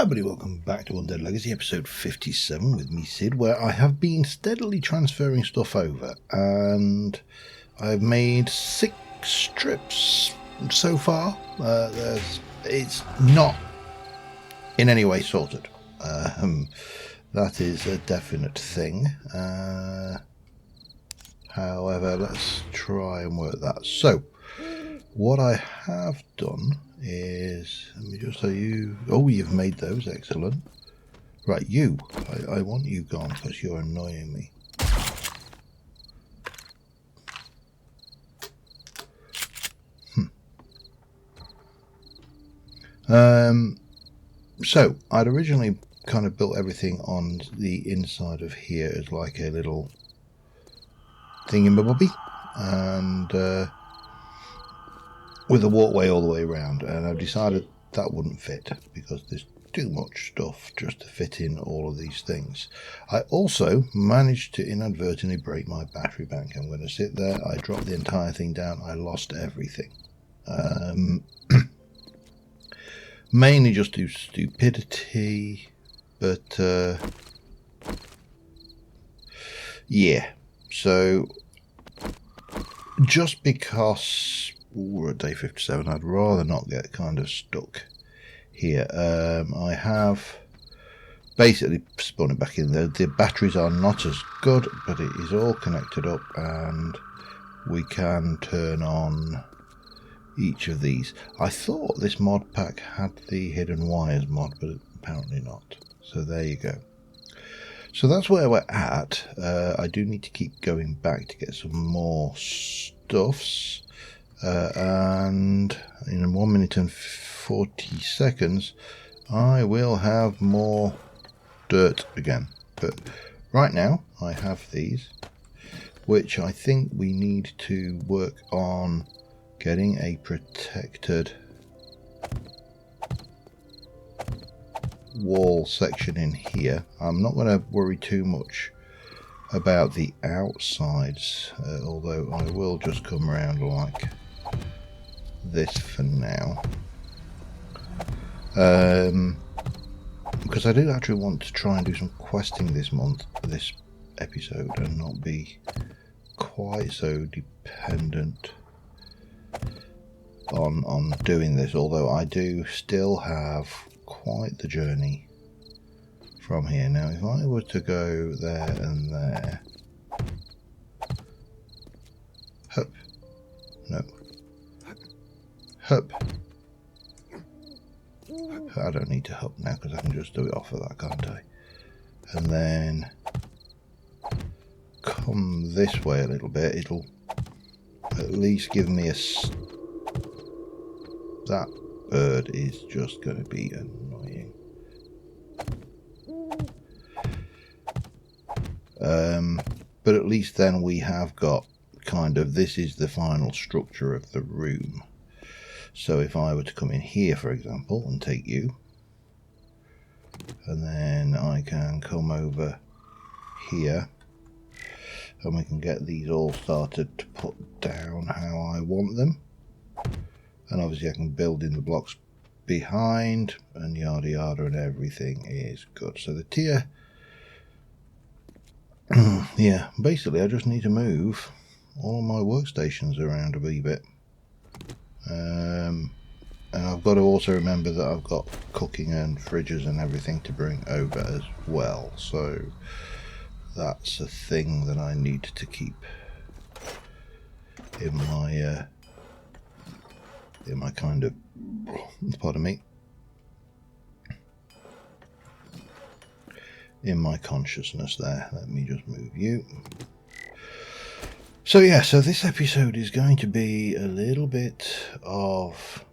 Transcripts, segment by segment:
Hi everybody, welcome back to Undead Legacy episode 57 with me Sid, where I have been steadily transferring stuff over and I've made 6 strips so far. It's not in any way sorted. That is a definite thing. However, let's try and work that. So, what I have done is, let me just say you've made those, excellent. Right, I want you gone because you're annoying me. So I'd originally kind of built everything on the inside of here as like a little thingamabobby, and with a walkway all the way around, and I've decided that wouldn't fit because there's too much stuff just to fit in all of these things. I also managed to inadvertently break my battery bank. I'm going to sit there, I dropped the entire thing down, I lost everything. Mainly just due to stupidity, but yeah, so just because we're at day 57, I'd rather not get kind of stuck here. I have basically spun it back in there. The batteries are not as good, but it is all connected up and we can turn on each of these. I thought this mod pack had the hidden wires mod, but apparently not. So there you go. So that's where we're at. I do need to keep going back to get some more stuffs. And in 1 minute and 40 seconds I will have more dirt again. But right now I have these, which I think we need to work on getting a protected wall section in here. I'm not going to worry too much about the outsides, although I will just come around like this for now, because I do actually want to try and do some questing this episode, and not be quite so dependent on doing this, although I do still have quite the journey from here. Now if I were to go there and there, hup, no, hup, I don't need to hup now because I can just do it off of that, can't I? And then come this way a little bit, it'll at least give me that bird is just going to be annoying. But at least then we have got kind of, this is the final structure of the room. So if I were to come in here, for example, and take you, and then I can come over here, and we can get these all started to put down how I want them. And obviously I can build in the blocks behind, and yada yada, and everything is good. So the tier, yeah, basically I just need to move all of my workstations around a wee bit. And I've got to also remember that I've got cooking and fridges and everything to bring over as well. So that's a thing that I need to keep in my kind of, pardon me, in my consciousness there. Let me just move you. So yeah, so this episode is going to be a little bit of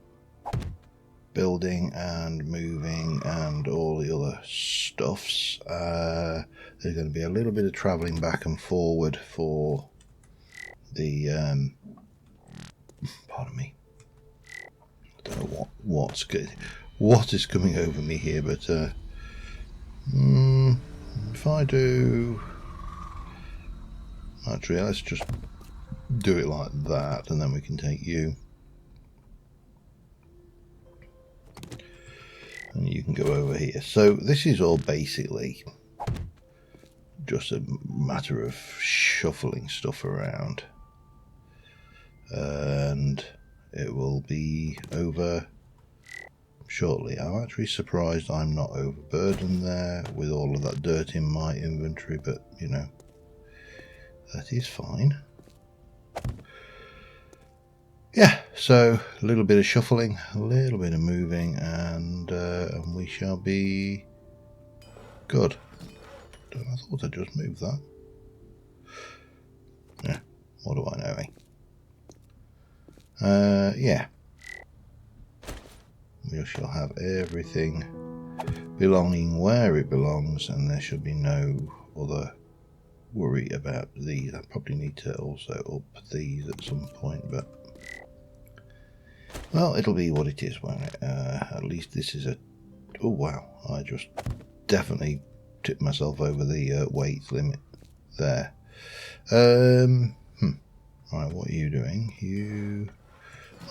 building and moving and all the other stuffs. There's going to be a little bit of travelling back and forward for the pardon me, I don't know what is coming over me here, but if I do, actually let's just do it like that, and then we can take you. and you can go over here. So this is all basically just a matter of shuffling stuff around, and it will be over shortly. I'm actually surprised I'm not overburdened there with all of that dirt in my inventory, but you know, that is fine. Yeah, so a little bit of shuffling, a little bit of moving, and we shall be good. I thought I just moved that. Yeah, what do I know, eh? Yeah. We shall have everything belonging where it belongs, and there shall be no other worry about these. I probably need to also up these at some point, but well, it'll be what it is, won't it? At least this is a... Oh wow, I just definitely tipped myself over the weight limit there. Right, what are you doing?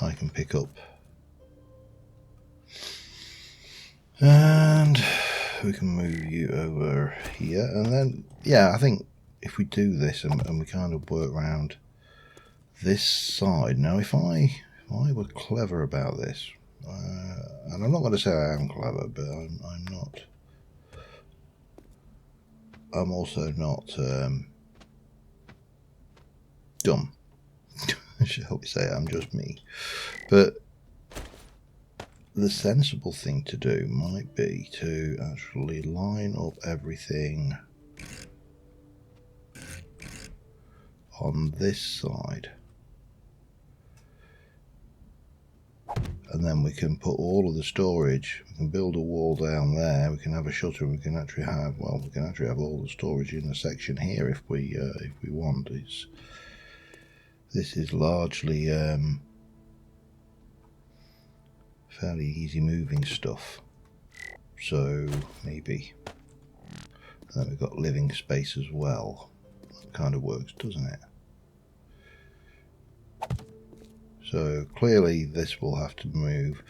I can pick up. And we can move you over here, and then, yeah, I think if we do this and we kind of work around this side. Now, if I were clever about this, and I'm not going to say I am clever, but I'm not. I'm also not dumb, shall we say. I'm just me. But the sensible thing to do might be to actually line up everything on this side, and then we can put all of the storage. We can build a wall down there, we can have a shutter, we can actually have, well, we can actually have all the storage in a section here if we want. This is largely fairly easy moving stuff, so maybe. And then we've got living space as well. That kind of works, doesn't it? So clearly this will have to move.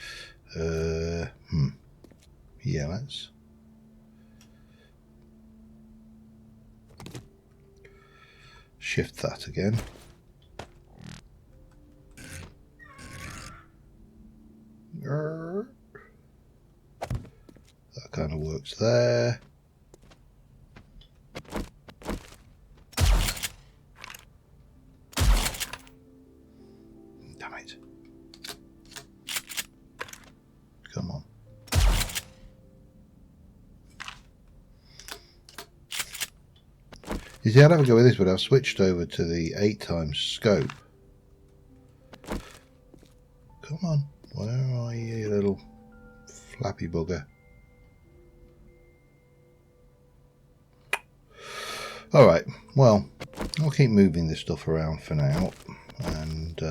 Yeah, let's shift that again. That kind of works there. Damn it. Come on. You see, I'd have a go with this, but I've switched over to the 8x scope. Come on. Where are you, you little flappy bugger? Alright, well, I'll keep moving this stuff around for now. And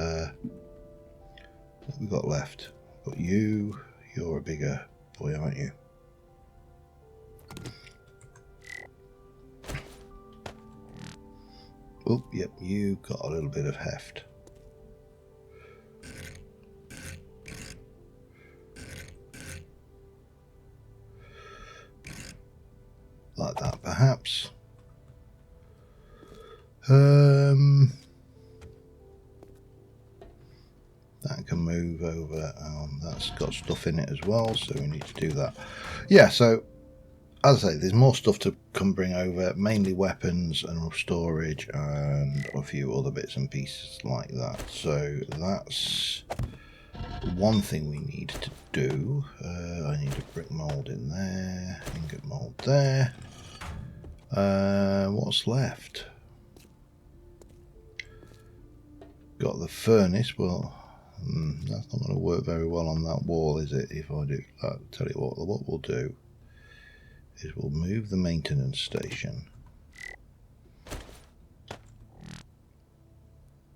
what we got left? Got you. You're a bigger boy, aren't you? Oh, yep, you got a little bit of heft. Like that, perhaps. That can move over. That's got stuff in it as well, so we need to do that. Yeah, so as I say, there's more stuff to bring over, mainly weapons and storage and a few other bits and pieces like that. So that's one thing we need to do. I need a brick mold in there, ingot mold there. What's left? Got the furnace. Well, that's not going to work very well on that wall, is it? If I do that, tell you what we'll do is we'll move the maintenance station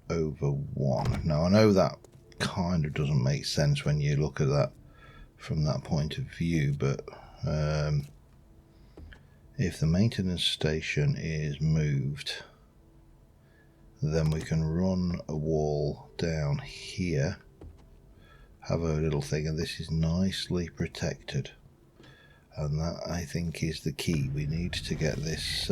over one. Now, I know that kind of doesn't make sense when you look at that from that point of view, but if the maintenance station is moved, then we can run a wall down here, have a little thing, and this is nicely protected. and that I think is the key. We need to get this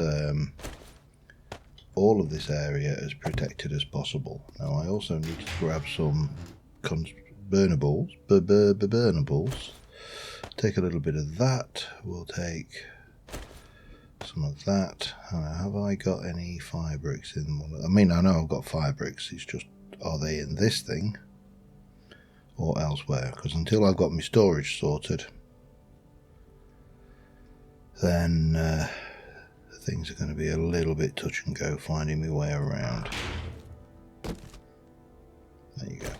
all of this area as protected as possible. Now I also need to grab some burnables. Take a little bit of that. We'll take some of that. Have I got any fire bricks in one? I mean, I know I've got fire bricks. It's just, are they in this thing or elsewhere? Because until I've got my storage sorted, then things are going to be a little bit touch and go finding my way around. There you go.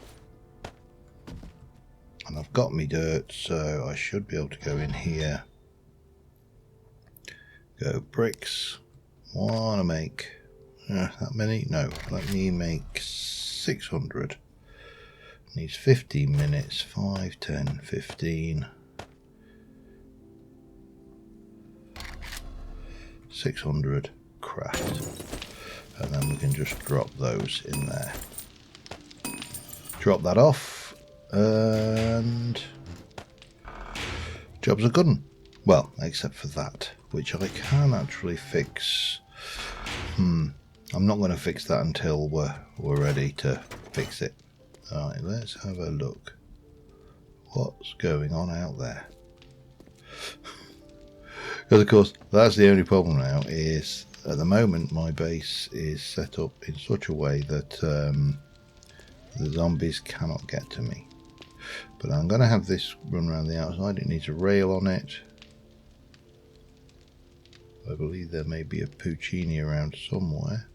And I've got me dirt, so I should be able to go in here. Go bricks. Want to make that many? No, let me make 600. Needs 15 minutes. 5, 10, 15. 600 craft. And then we can just drop those in there. Drop that off. And jobs are good. Well, except for that, which I can actually fix. I'm not going to fix that until we're ready to fix it. Alright, let's have a look. What's going on out there? Because of course, that's the only problem now, is at the moment my base is set up in such a way that the zombies cannot get to me. But I'm going to have this run around the outside. It needs a rail on it. I believe there may be a Puccini around somewhere.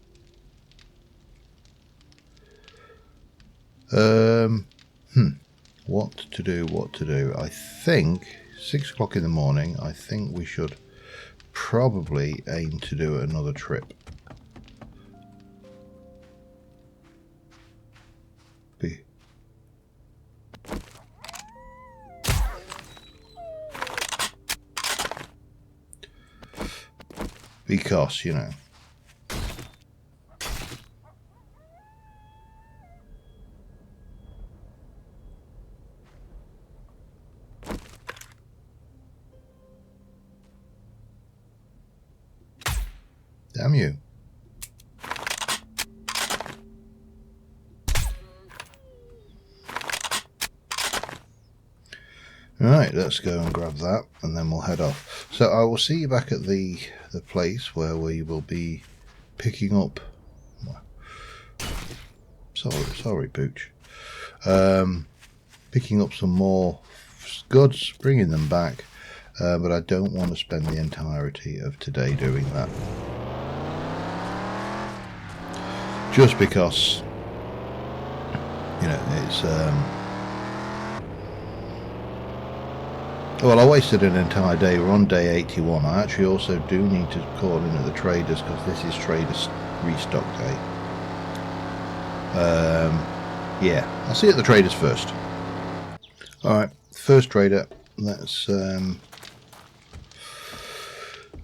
What to do? I think 6 o'clock in the morning. I think we should probably aim to do another trip. Because, you know. Damn you. Right, let's go and grab that and then we'll head off. So I will see you back at the place where we will be picking up. Sorry, Pooch. Picking up some more goods, bringing them back, but I don't want to spend the entirety of today doing that. Just because, you know, it's well, I wasted an entire day. We're on day 81. I actually also do need to call in at the traders because this is traders restock day. Yeah, I'll see you at the traders first. Alright, first trader. Let's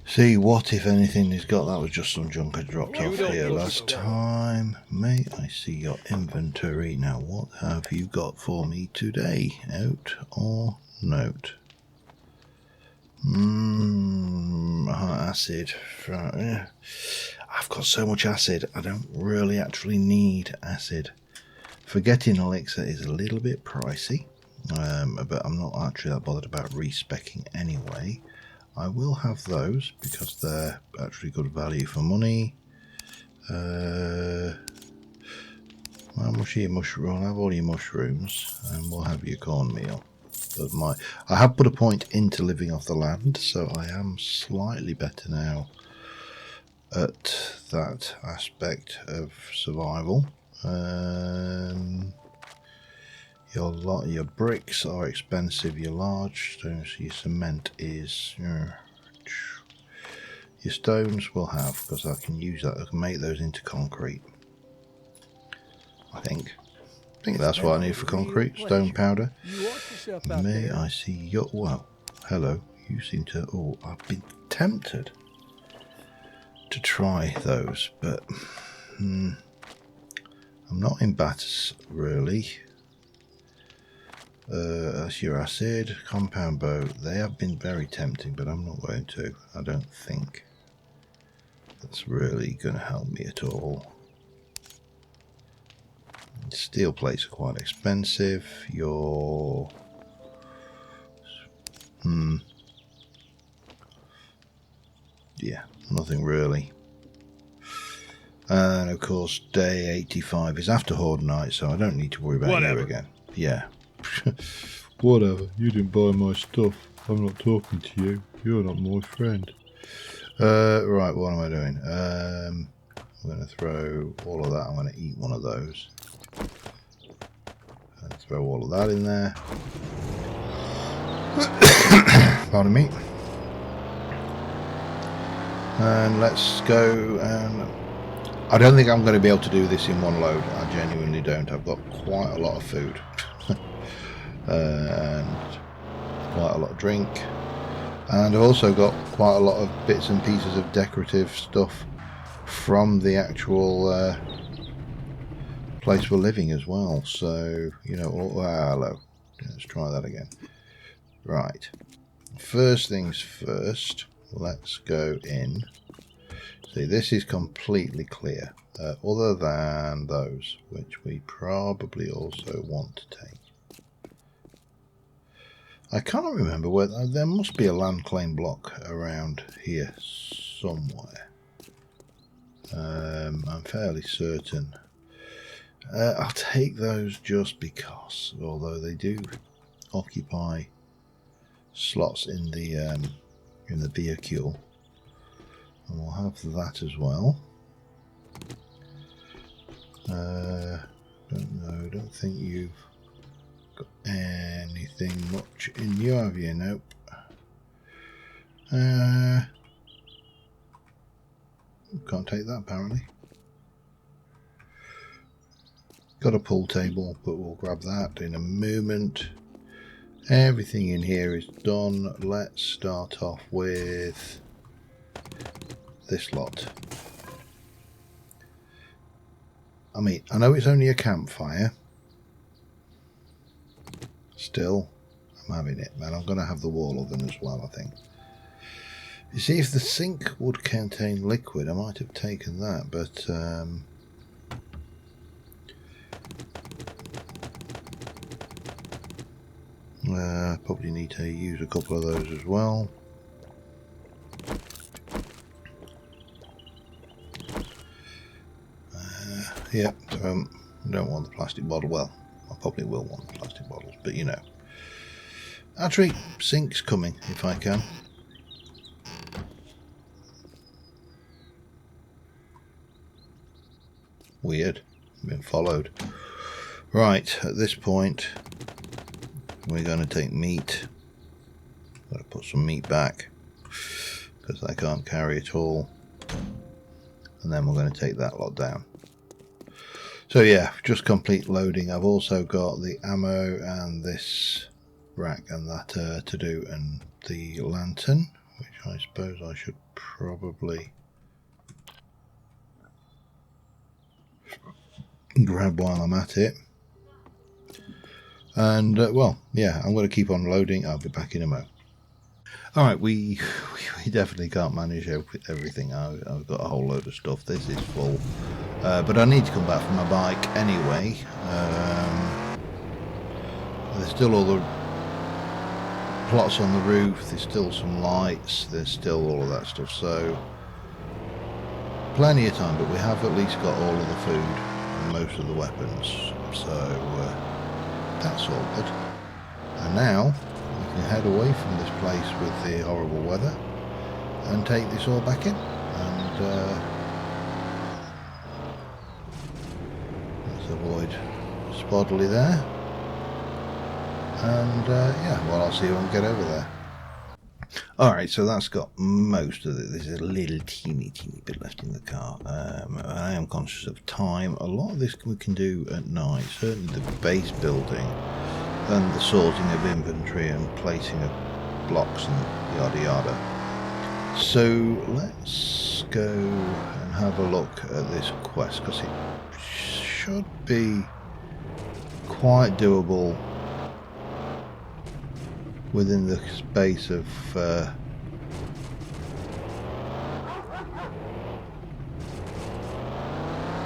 see what, if anything, he's got. That was just some junk I dropped off here last time. May I see your inventory? Now, what have you got for me today? Out or note? Acid. I've got so much acid, I don't really actually need acid. Forgetting elixir is a little bit pricey, but I'm not actually that bothered about respecking anyway. I will have those because they're actually good value for money. How much are your mushrooms? I'll have all your mushrooms and we'll have your cornmeal. I have put a point into living off the land, so I am slightly better now at that aspect of survival. Your bricks are expensive. Your large stones, your cement is. Your stones will have, because I can use that. I can make those into concrete. I think that's what I need for concrete. Stone powder. May I see your... Well, hello. You seem to... Oh, I've been tempted to try those, but I'm not in Batters, really. That's your acid, compound bow. They have been very tempting, but I'm not going to. I don't think that's really going to help me at all. Steel plates are quite expensive. Your yeah, nothing really. And of course, day 85 is after Horde night, so I don't need to worry about you again. Yeah. Whatever. You didn't buy my stuff. I'm not talking to you. You're not my friend. Right, what am I doing? I'm going to throw all of that. I'm going to eat one of those. And throw all of that in there. Pardon me. And let's go. And I don't think I'm going to be able to do this in one load. I genuinely don't. I've got quite a lot of food. And quite a lot of drink. And I've also got quite a lot of bits and pieces of decorative stuff from the actual place we're living as well. So, you know, hello. Let's try that again. Right. First things first, let's go in. See, this is completely clear, other than those, which we probably also want to take. I can't remember whether there must be a land claim block around here somewhere. I'm fairly certain. I'll take those just because, although they do occupy slots in the vehicle, and we'll have that as well. Don't think you've got anything much in you, have you? Nope. Can't take that apparently. Got a pool table, but we'll grab that in a moment. Everything in here is done. Let's start off with this lot. I mean, I know it's only a campfire. Still, I'm having it, man. I'm going to have the wall oven as well, I think. You see, if the sink would contain liquid, I might have taken that, but probably need to use a couple of those as well. Yeah, don't want the plastic bottle. Well, I probably will want the plastic bottles, but you know. Actually, sink's coming if I can. Weird. Been followed. Right, at this point, we're going to take meat. Got to put some meat back because I can't carry it all. And then we're going to take that lot down. So yeah, just complete loading. I've also got the ammo and this rack and that to do, and the lantern, which I suppose I should probably grab while I'm at it. And well, yeah, I'm going to keep on loading. I'll be back in a mo. Alright, we definitely can't manage everything. I've got a whole load of stuff. This is full. But I need to come back from my bike anyway. There's still all the plots on the roof. There's still some lights. There's still all of that stuff. So, plenty of time. But we have at least got all of the food and most of the weapons. So, that's all good. And now we can head away from this place with the horrible weather and take this all back in. And let's avoid Spodley there. And yeah, well, I'll see you when we get over there. Alright, so that's got most of it. There's a little teeny bit left in the car. I am conscious of time. A lot of this we can do at night. Certainly the base building and the sorting of inventory and placing of blocks and yada yada. So let's go and have a look at this quest, because it should be quite doable within the space of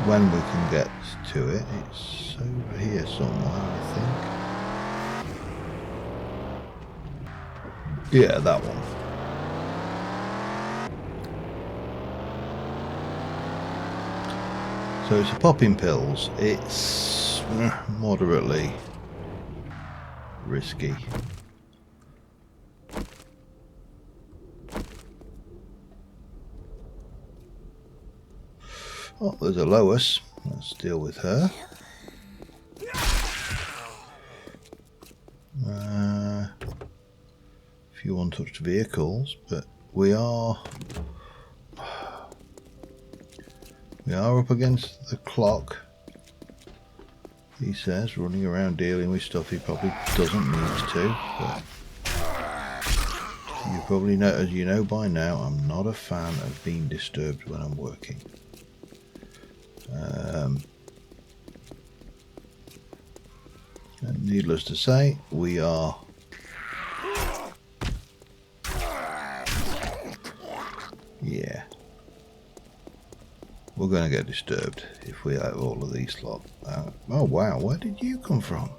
when we can get to it. It's over here somewhere, I think. Yeah, that one. So it's a popping pills. It's moderately risky. Oh, there's a Lois. Let's deal with her. Few untouched vehicles, but we are up against the clock. He says, running around dealing with stuff he probably doesn't need to. But you probably know, as you know by now, I'm not a fan of being disturbed when I'm working. And needless to say, we are we're going to get disturbed if we have all of these slots. Oh wow, where did you come from?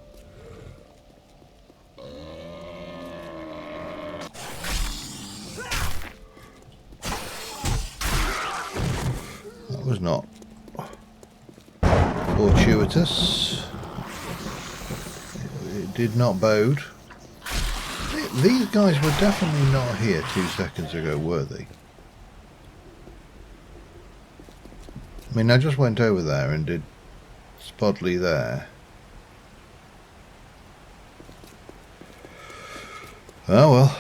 That was not fortuitous. It did not bode. These guys were definitely not here 2 seconds ago, were they? I mean, I just went over there and did Spodley there. Oh well,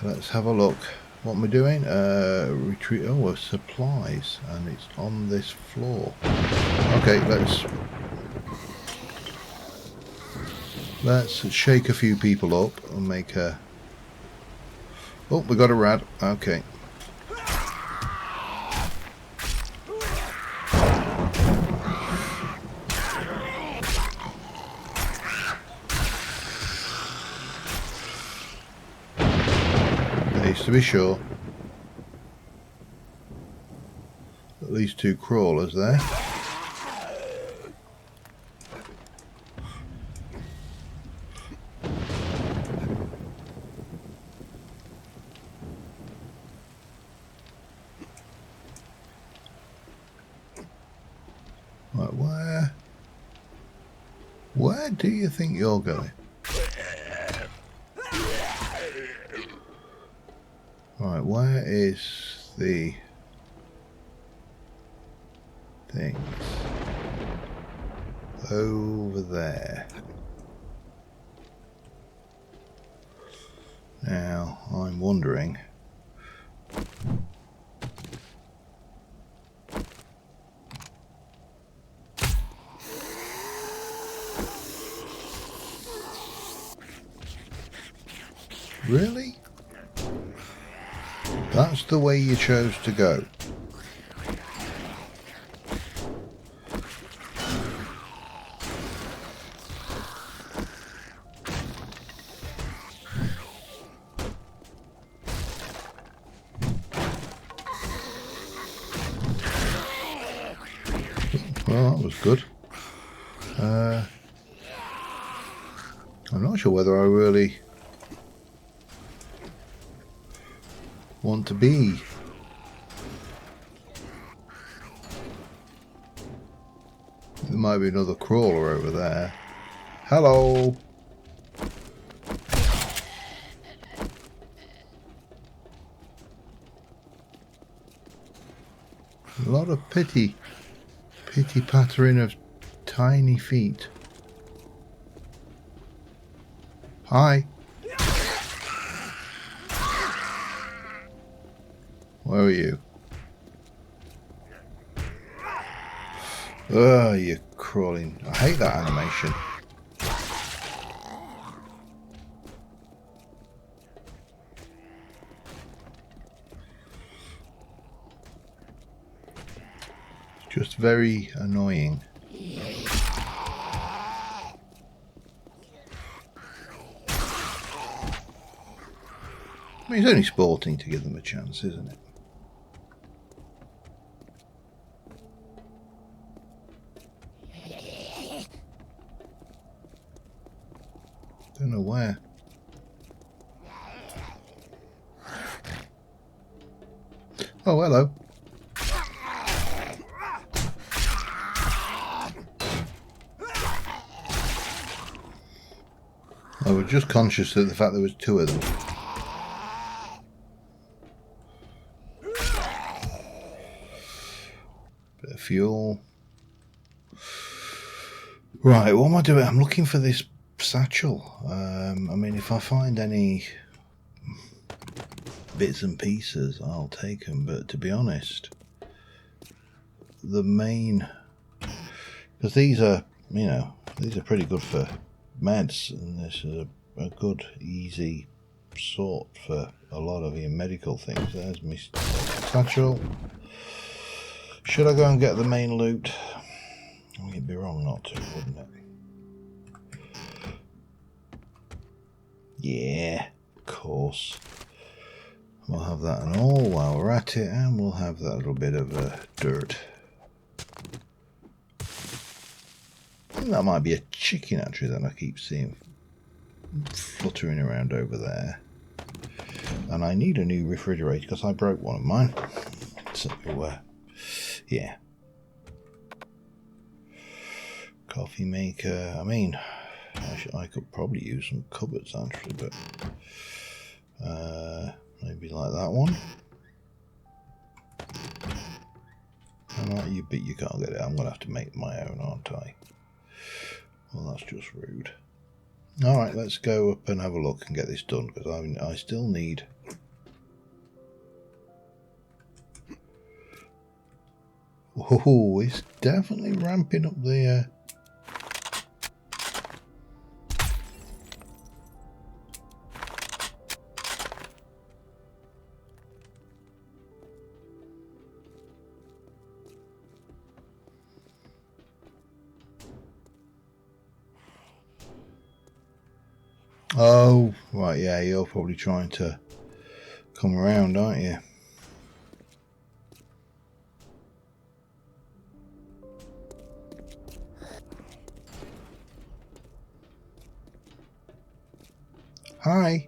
let's have a look. What am I doing? Retreat. Oh, supplies, and it's on this floor. Okay, let's shake a few people up and make a. Oh, we got a rad. Okay. To be sure. At least 2 crawlers there. Right, where do you think you're going? Right, where is the things? Over there. Now, I'm wondering. Really? That's the way you chose to go. Well, that was good. I'm not sure whether I really want to be. There might be another crawler over there. Hello. A lot of pitty pattering of tiny feet. Hi. Where are you? Oh, you're crawling. I hate that animation. Just very annoying. mean, it's only sporting to give them a chance, isn't it? Don't know where. Oh, hello. I was just conscious of the fact there was two of them. Bit of fuel. Right, what am I doing? I'm looking for this satchel. I mean, if I find any bits and pieces, I'll take them. But to be honest, the main... Because these are, you know, these are pretty good for meds, and this is a good, easy sort for a lot of your medical things. There's my satchel. Should I go and get the main loot? I mean, it'd be wrong not to, wouldn't it? Yeah, of course. We'll have that and all while we're at it, and we'll have that little bit of dirt. I think that might be a chicken actually that I keep seeing fluttering around over there. And I need a new refrigerator because I broke one of mine. So, yeah. Coffee maker. I mean, I could probably use some cupboards actually, but maybe like that one. But you can't get it. I'm gonna have to make my own, aren't I? Well, that's just rude. All right, let's go up and have a look and get this done because I still need. Oh, it's definitely ramping up the. Oh, right, yeah, you're probably trying to come around, aren't you? Hi.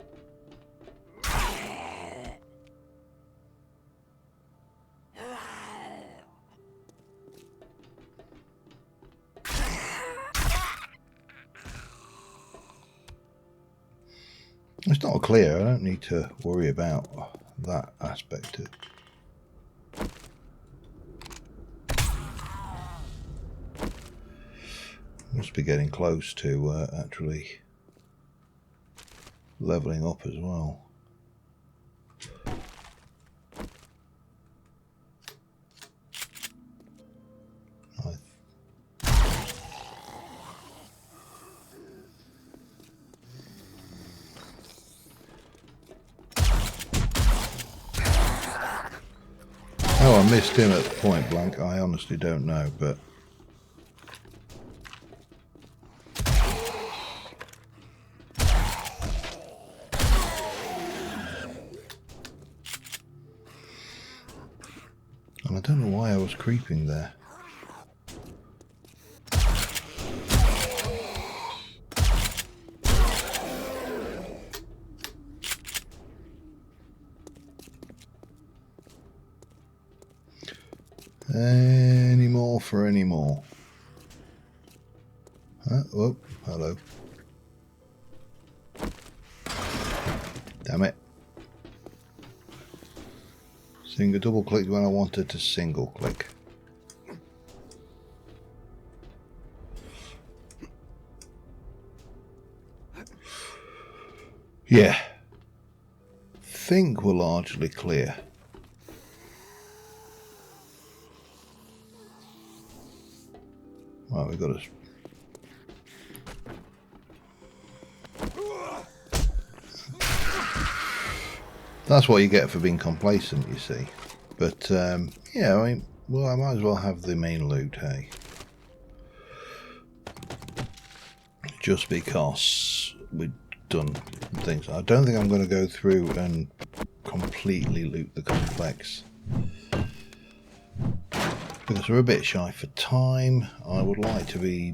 It's not clear. I don't need to worry about that aspect of it. Must be getting close to actually leveling up as well. Oh, I missed him at point blank. I honestly don't know, but and I don't know why I was creeping there. Any more for any more? Oh, hello. Damn it. Double clicked when I wanted to single click. Yeah. Think we're largely clear. Right, we've got to... That's what you get for being complacent, you see. But, yeah, I mean, well, I might as well have the main loot, hey? Just because we've done things. I don't think I'm going to go through and completely loot the complex. Because we're a bit shy for time, I would like to be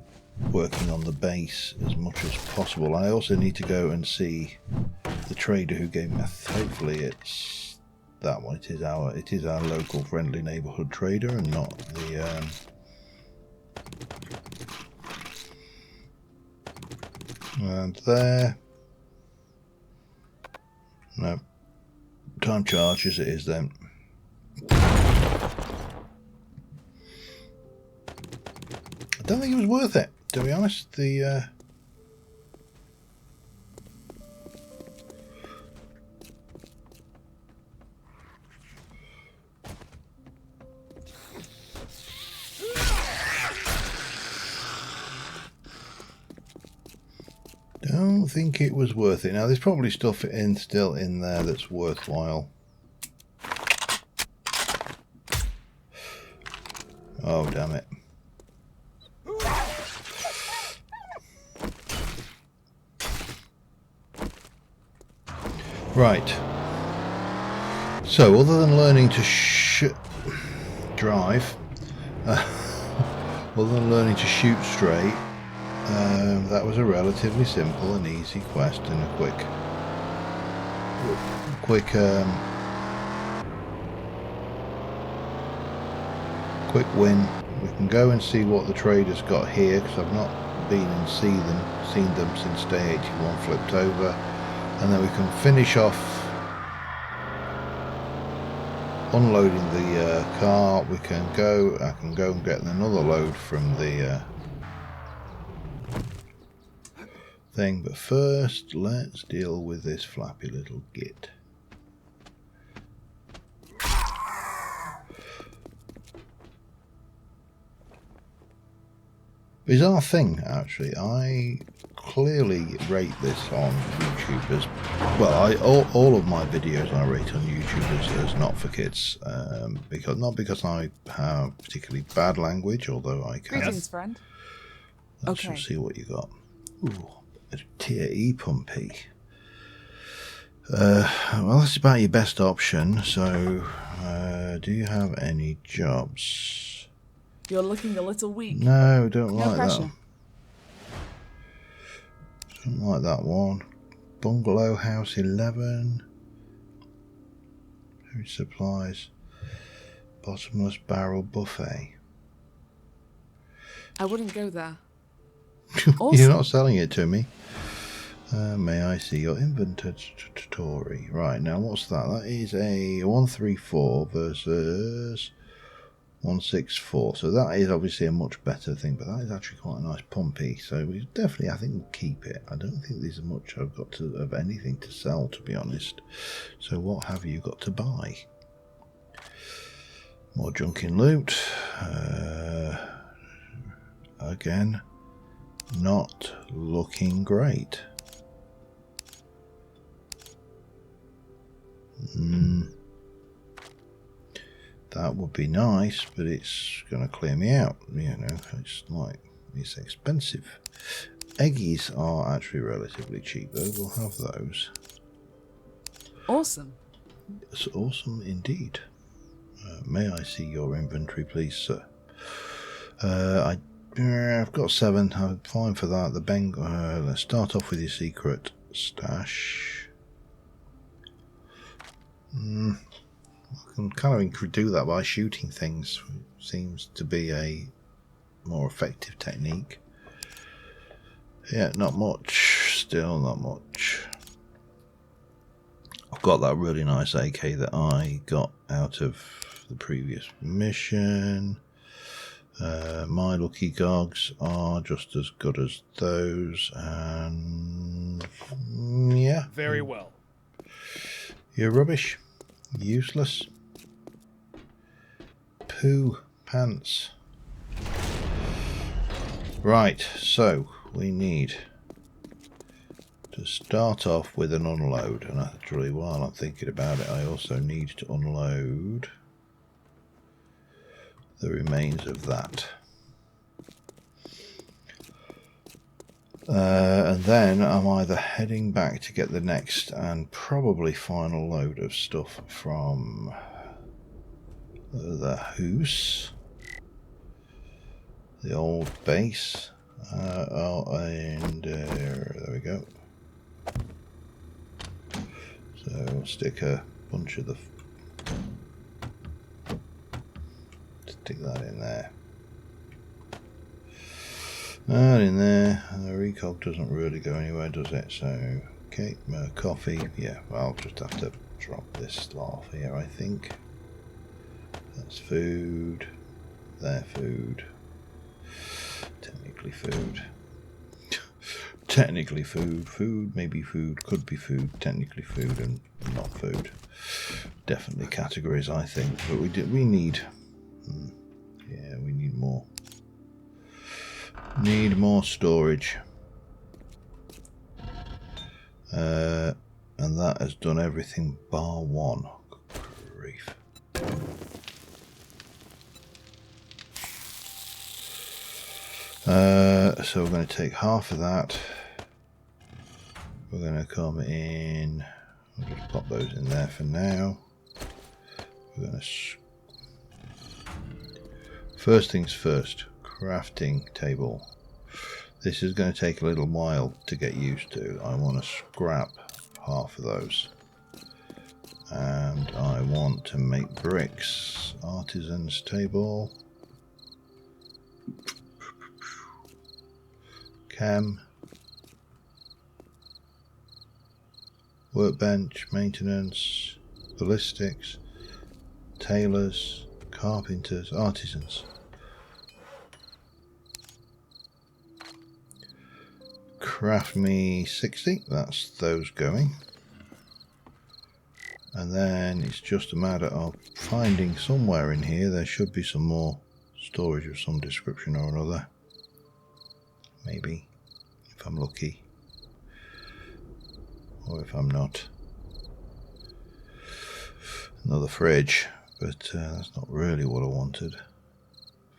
working on the base as much as possible. I also need to go and see the trader who gave me, hopefully it's that one. It is our local friendly neighbourhood trader and not the and there. No. Time charge as it is then. I don't think it was worth it, to be honest. The don't think it was worth it. Now there's probably stuff still in there that's worthwhile. Oh damn it. Right. So other than learning to drive, other than learning to shoot straight, that was a relatively simple and easy quest and a quick win. We can go and see what the trader's got here, because I've not been and seen them since day 81 flipped over, and then we can finish off unloading the car. I can go and get another load from the thing, but first let's deal with this flappy little git. Bizarre thing, actually. I clearly rate this on YouTube as well. All of my videos I rate on YouTube as not for kids, because I have particularly bad language, although I can. Greetings, friend. Let's just see what you got. Ooh, a tier E pumpy. Well, that's about your best option. So, do you have any jobs? You're looking a little weak. No, don't No like pressure. that. Don't like that one. Bungalow House 11. Food supplies. Bottomless barrel buffet. I wouldn't go there. You're not selling it to me. May I see your inventory? Right, now what's that? That is a 134 versus 164. So that is obviously a much better thing, but that is actually quite a nice pumpy. So we definitely, I think, we'll keep it. I don't think there's much I've got of anything to sell, to be honest. So what have you got to buy? More junk in loot. Again, not looking great. That would be nice, but it's going to clear me out. You know, it's expensive. Eggies are actually relatively cheap, though. We'll have those. Awesome. It's awesome indeed. May I see your inventory, please, sir? I've got 7. I'm fine for that. The let's start off with your secret stash. I can kind of do that by shooting things. It seems to be a more effective technique. Yeah, not much. Still not much. I've got that really nice AK that I got out of the previous mission. My lucky gogs are just as good as those, and yeah. Very well. You're rubbish. Useless. Poo pants. Right, so we need to start off with an unload, and actually while I'm thinking about it, I also need to unload the remains of that. And then I'm either heading back to get the next and probably final load of stuff from the house, the old base. And there we go. So we'll stick a bunch of stick that in there. And in there, the recog doesn't really go anywhere, does it? So, okay, coffee, yeah, I'll just have to drop this lot off here, I think. That's food, their food, technically food. Technically food, maybe food, could be food, technically food and not food. Definitely categories, I think, but we need, yeah, we need more. Need more storage. And that has done everything bar one. Good grief. So we're going to take half of that. We're going to come in. I'll just pop those in there for now. We're going to. First things first. Crafting table. This is going to take a little while to get used to. I want to scrap half of those. And I want to make bricks. Artisans table. Chem. Workbench, maintenance, ballistics, tailors, carpenters, artisans. Craft me 60, that's those going. And then it's just a matter of finding somewhere in here, there should be some more storage of some description or another. Maybe, if I'm lucky. Or if I'm not. Another fridge, but that's not really what I wanted.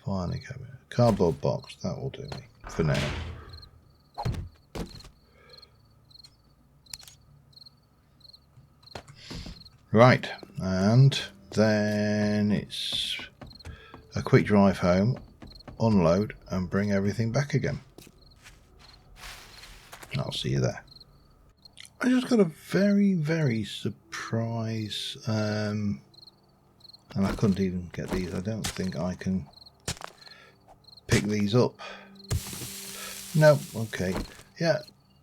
Filing cabinet. Cardboard box, that will do me for now. Right, and then it's a quick drive home, unload and bring everything back again. I'll see you there. I just got a very surprise, and I couldn't even get these. I don't think I can pick these up. No, okay. Yeah,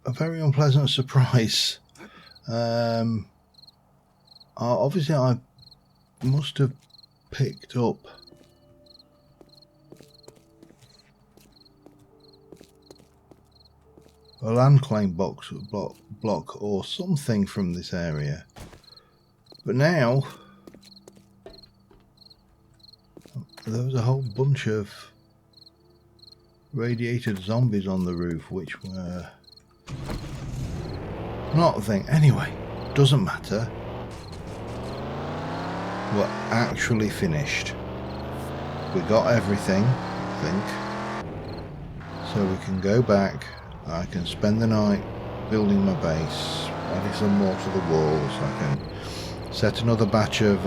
a very unpleasant surprise. Obviously I must have picked up a land claim box block or something from this area, but now there was a whole bunch of radiated zombies on the roof, which were not a thing. Anyway, doesn't matter. We're actually finished. We got everything, I think, so we can go back. I can spend the night building my base, adding some more to the walls. I can set another batch of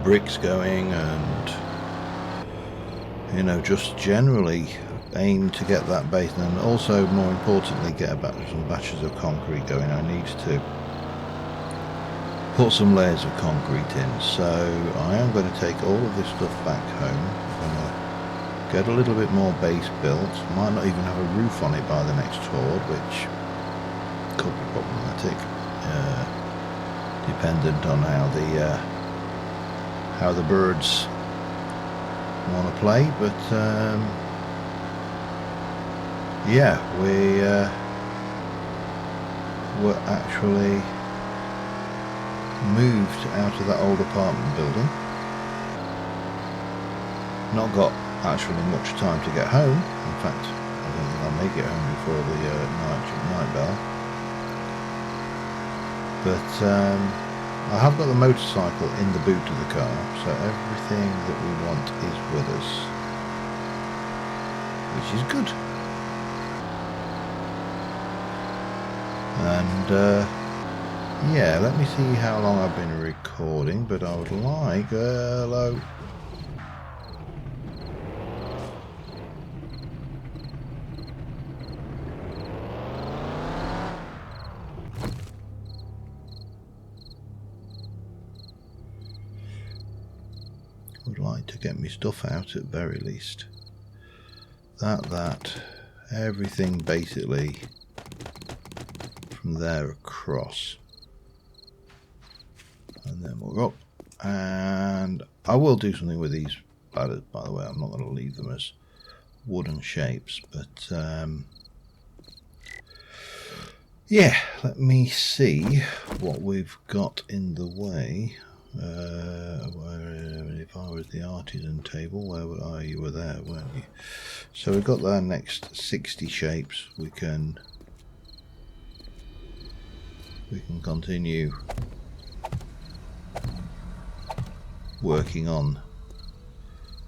bricks going, and you know, just generally aim to get that base, and also more importantly get some batches of concrete going. I need to put some layers of concrete in, so I am going to take all of this stuff back home. I'm going to get a little bit more base built. Might not even have a roof on it by the next horde, which could be problematic, dependent on how the birds want to play. But yeah, we're actually moved out of that old apartment building. Not got actually much time to get home. In fact, I don't think I'll make it home before the night bell. But I have got the motorcycle in the boot of the car, so everything that we want is with us, which is good. And yeah, let me see how long I've been recording, but I would like hello. Would like to get me stuff out at very least. That, everything basically from there across. And then we'll go. And I will do something with these ladders, by the way. I'm not going to leave them as wooden shapes, but yeah, let me see what we've got in the way. If I was the artisan table, where you were there, weren't you? So we've got our next 60 shapes. We can continue working on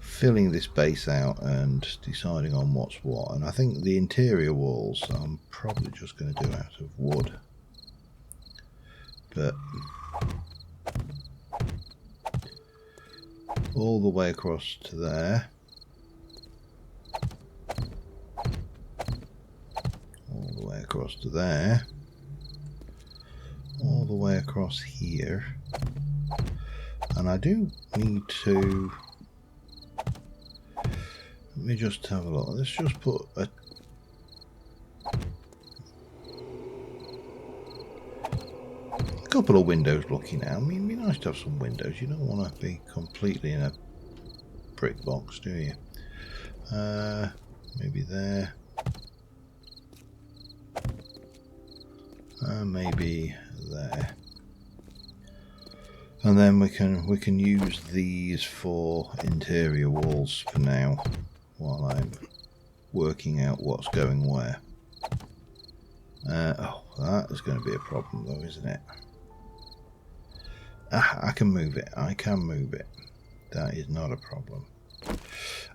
filling this base out and deciding on what's what. And I think the interior walls I'm probably just going to do out of wood, but all the way across to there, all the way across to there, all the way across here. And I do need to, let me just have a look. Let's just put a couple of windows looking out. I mean, it'd be nice to have some windows. You don't want to be completely in a brick box, do you? Maybe there. Maybe there. And then we can use these for interior walls for now, while I'm working out what's going where. Oh, that is going to be a problem though, isn't it? I can move it. I can move it. That is not a problem.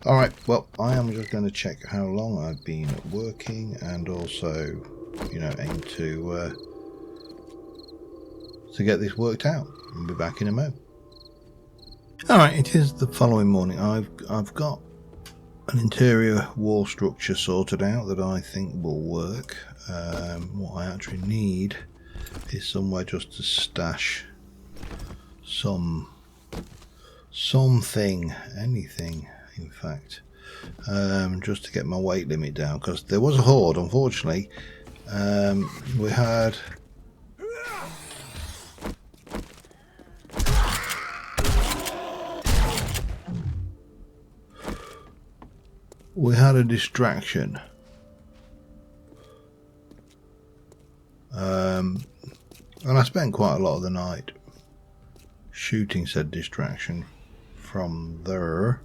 Alright, well, I am just going to check how long I've been working, and also, you know, aim to get this worked out. I'll be back in a moment. Alright, it is the following morning. I've got an interior wall structure sorted out that I think will work. What I actually need is somewhere just to stash something, anything in fact, just to get my weight limit down, because there was a horde, unfortunately. We had a distraction, and I spent quite a lot of the night shooting said distraction from there.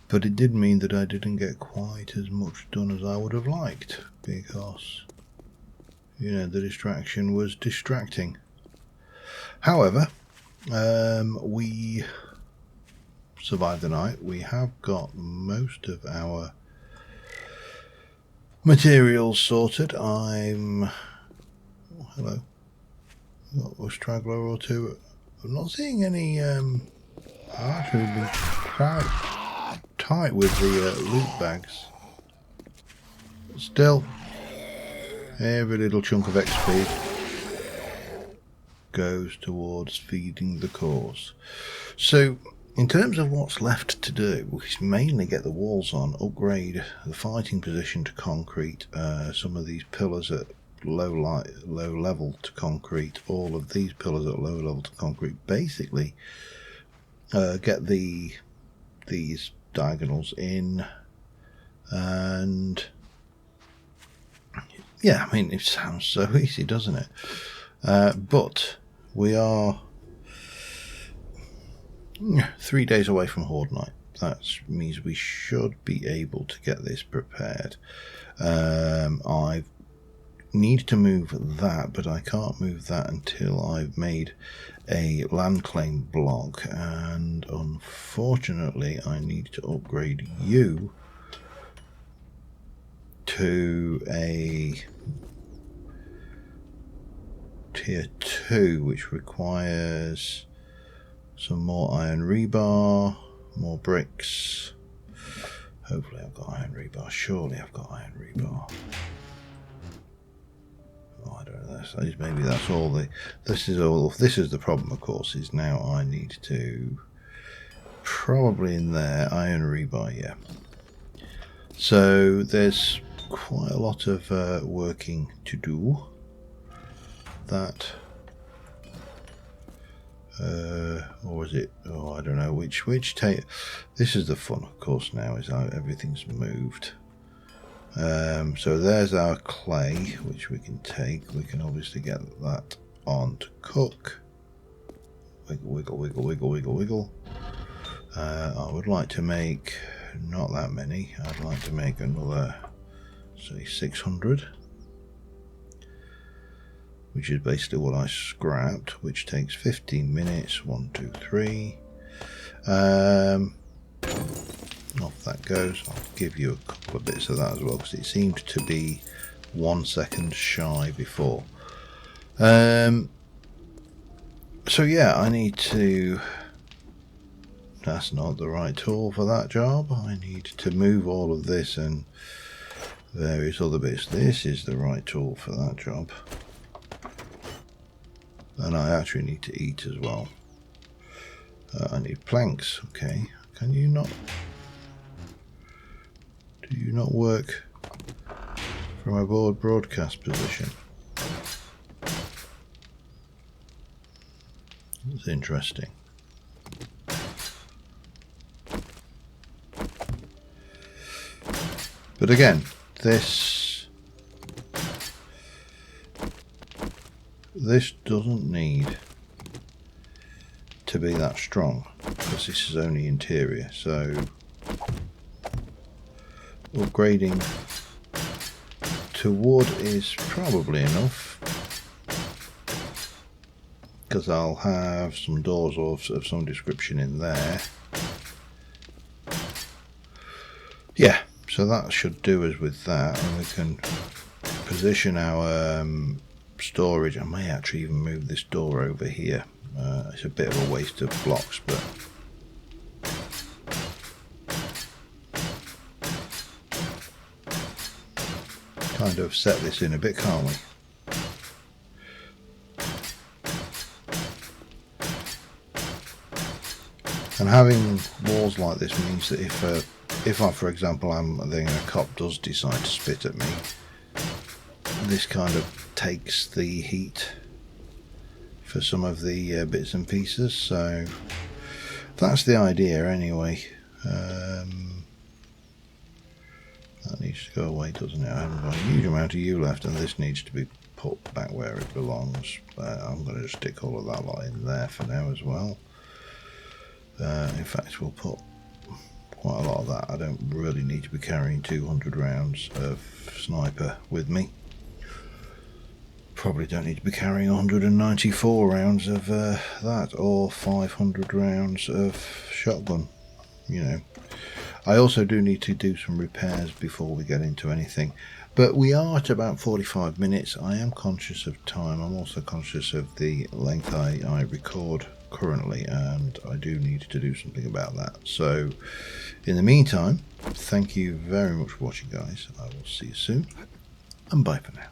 But it did mean that I didn't get quite as much done as I would have liked, because, you know, the distraction was distracting. However, we survived the night. We have got most of our materials sorted. Hello. Got a straggler or two. I'm not seeing any. I've actually been quite tight with the loot bags. But still, every little chunk of XP goes towards feeding the cause. So, in terms of what's left to do, we can mainly get the walls on, upgrade the fighting position to concrete, some of these pillars at low level to concrete, all of these pillars at low level to concrete, basically get these diagonals in, and yeah, I mean, it sounds so easy, doesn't it? But we are 3 days away from Horde Night, that means we should be able to get this prepared. I need to move that, but I can't move that until I've made a land claim block, and unfortunately I need to upgrade you to a tier 2, which requires some more iron rebar, more bricks. Hopefully I've got iron rebar. Surely I've got iron rebar. Oh, I don't know. Maybe that's all the. This is the problem, of course. Is now I need to probably in there iron rebar. Yeah. So there's quite a lot of working to do. That. Or is it? Oh, I don't know. Which take? This is the fun, of course. Now is how everything's moved. So there's our clay, which we can take. We can obviously get that on to cook. Wiggle, wiggle, wiggle, wiggle, wiggle, wiggle. I would like to make not that many. I'd like to make another, say, 600. Which is basically what I scrapped, which takes 15 minutes. 1, 2, 3. Off that goes. I'll give you a couple of bits of that as well, because it seemed to be 1 second shy before. So yeah, I need to. That's not the right tool for that job. I need to move all of this and various other bits. This is the right tool for that job. And I actually need to eat as well. I need planks. Okay. Can you not? Do you not work from a broadcast position? It's interesting. But again, this doesn't need to be that strong, because this is only interior, so upgrading to wood is probably enough, because I'll have some doors of some description in there. Yeah, so that should do us with that, and we can position our storage. I may actually even move this door over here. It's a bit of a waste of blocks, but kind of set this in a bit, can't we? And having walls like this means that if I, for example, then a cop does decide to spit at me, this kind of takes the heat for some of the bits and pieces. So that's the idea anyway. That needs to go away, doesn't it? I haven't got a huge amount of you left, and this needs to be put back where it belongs. I'm going to just stick all of that lot in there for now as well. In fact, we'll put quite a lot of that. I don't really need to be carrying 200 rounds of sniper with me. Probably don't need to be carrying 194 rounds of that, or 500 rounds of shotgun, you know. I also do need to do some repairs before we get into anything, but we are at about 45 minutes. I am conscious of time. I'm also conscious of the length I record currently, and I do need to do something about that. So in the meantime, thank you very much for watching, guys. I will see you soon, and bye for now.